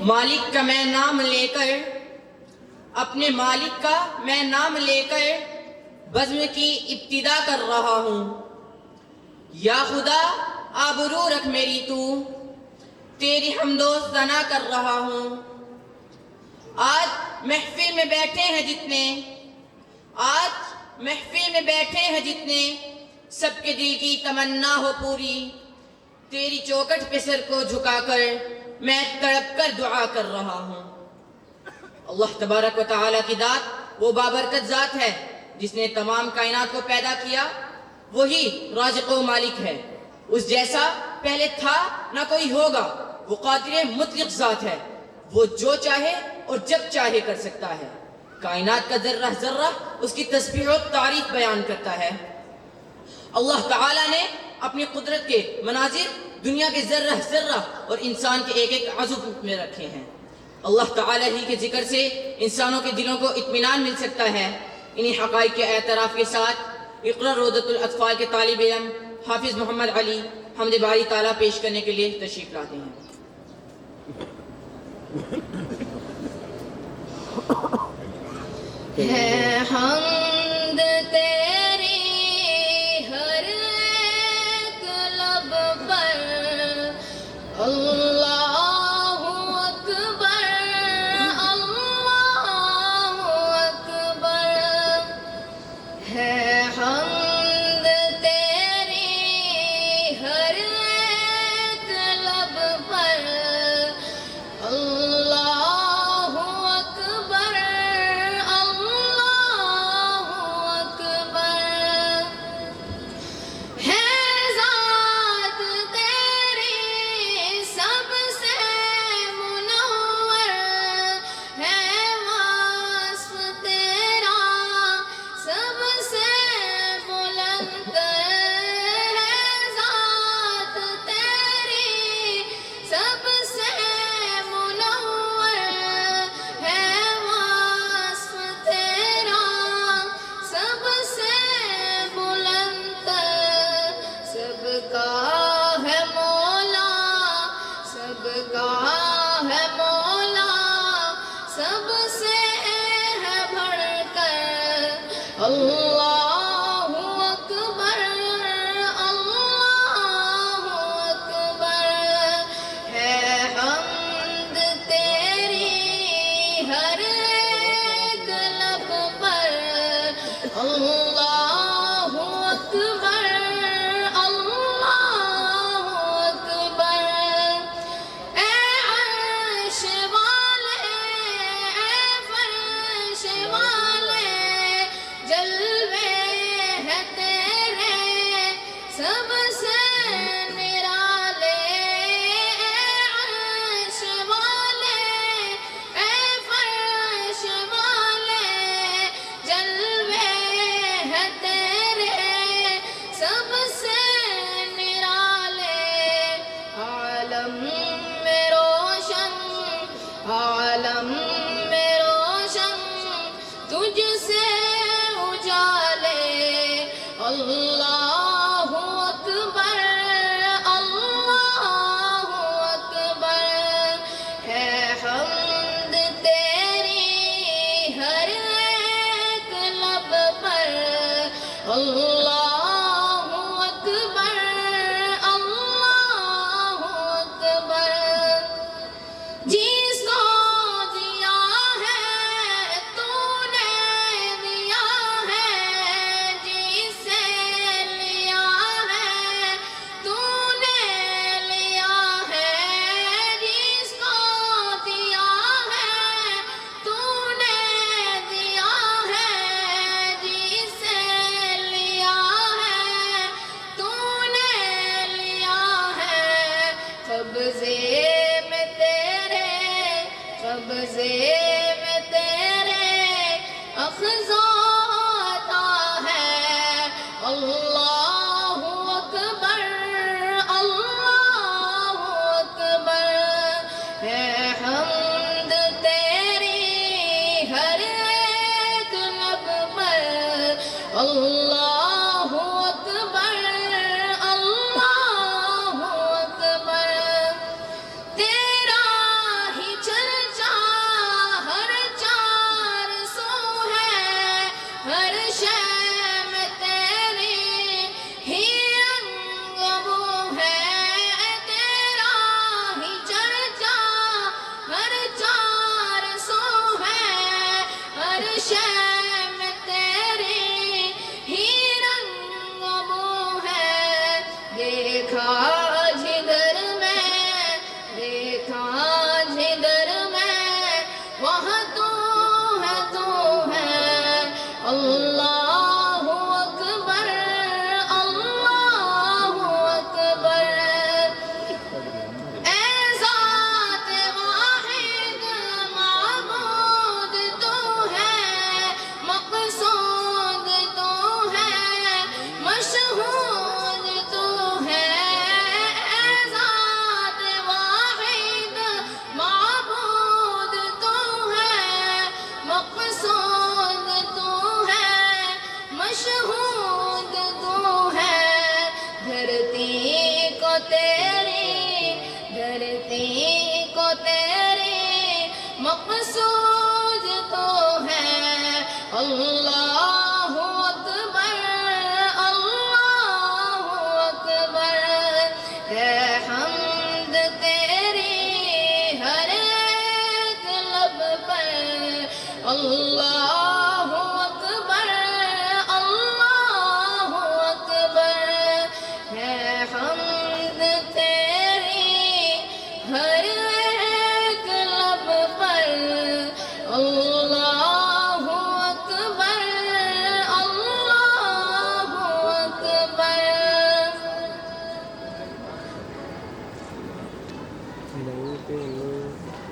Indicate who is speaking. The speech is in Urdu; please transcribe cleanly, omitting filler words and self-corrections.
Speaker 1: مالک کا میں نام لے کر، اپنے مالک کا میں نام لے کر بزم کی ابتدا کر رہا ہوں۔ یا خدا آبرو رکھ میری تو، تیری حمد و ثنا کر رہا ہوں۔ آج محفل میں بیٹھے ہیں جتنے، آج محفل میں بیٹھے ہیں جتنے، سب کے دل کی تمنا ہو پوری، تیری چوکٹ پہ سر کو جھکا کر میں تڑپ کر دعا کر رہا ہوں۔ اللہ تبارک و تعالیٰ کی ذات وہ بابرکت ذات ہے جس نے تمام کائنات کو پیدا کیا، وہی رازق و مالک ہے، اس جیسا پہلے تھا نہ کوئی ہوگا۔ وہ قادر مطلق ذات ہے، وہ جو چاہے اور جب چاہے کر سکتا ہے۔ کائنات کا ذرہ ذرہ اس کی تسبیح و تعریف بیان کرتا ہے۔ اللہ تعالیٰ نے اپنی قدرت کے مناظر دنیا کے ذرہ ذرہ اور انسان کے ایک ایک عضو میں رکھے ہیں۔ اللہ تعالیٰ ہی کے ذکر سے انسانوں کے دلوں کو اطمینان مل سکتا ہے۔ انہی حقائق کے اعتراف کے ساتھ اقرا روضۃ الاطفال کے طالب علم حافظ محمد علی حمد باری تعالیٰ پیش کرنے کے لیے تشریف لاتے ہیں۔
Speaker 2: ہے حمد تیری ہر ایک لب پر، اللہ اکبر اللہ اکبر۔ ہے حمد تیری ہر ایک لب پر، اللہ اکبر اللہ اکبر۔ ہے ذات تیری سب سے منور، ہے وصف تیرا سب سے بلند، ہے ذات تیری سب سے منور، ہے وصف تیرا سب سے بلند۔ سب کا ہے مولا، سب کا ہے مولا، سب سے ہے بڑھ کر، اللہ اکبر اللہ اکبر۔ ہے حمد تیری ہر ایک لب پر، اللہ اکبر اللہ اکبر۔ اے عرش والے، اے فرش والے، جلوے ہیں تیرے سب سے نرالے۔ اے عرش والے، اے فرش والے، جلوے ہیں تیرے سب سے نرالے۔ عالم میں روشن، عالم میں روشن تجھ سے اجالے، اللہ اکبر اللہ اکبر۔ ہے حمد تیری ہر ایک لب پر، اللہ اکبر اللہ اکبر۔ جس کو دیا ہے تو نے دیا ہے، جسے لیا ہے تو نے لیا ہے، جس کو دیا ہے تو نے دیا ہے، جسے لیا ہے تو نے لیا ہے۔ قبضے میں تیرے، قبضے میں تیرے اخذ و عطا ہے، اللہ اکبر اللہ اکبر۔ ہے حمد تیری ہر ایک لب پر، اللہ اکبر اللہ اکبر۔ تیرا ہی اللہ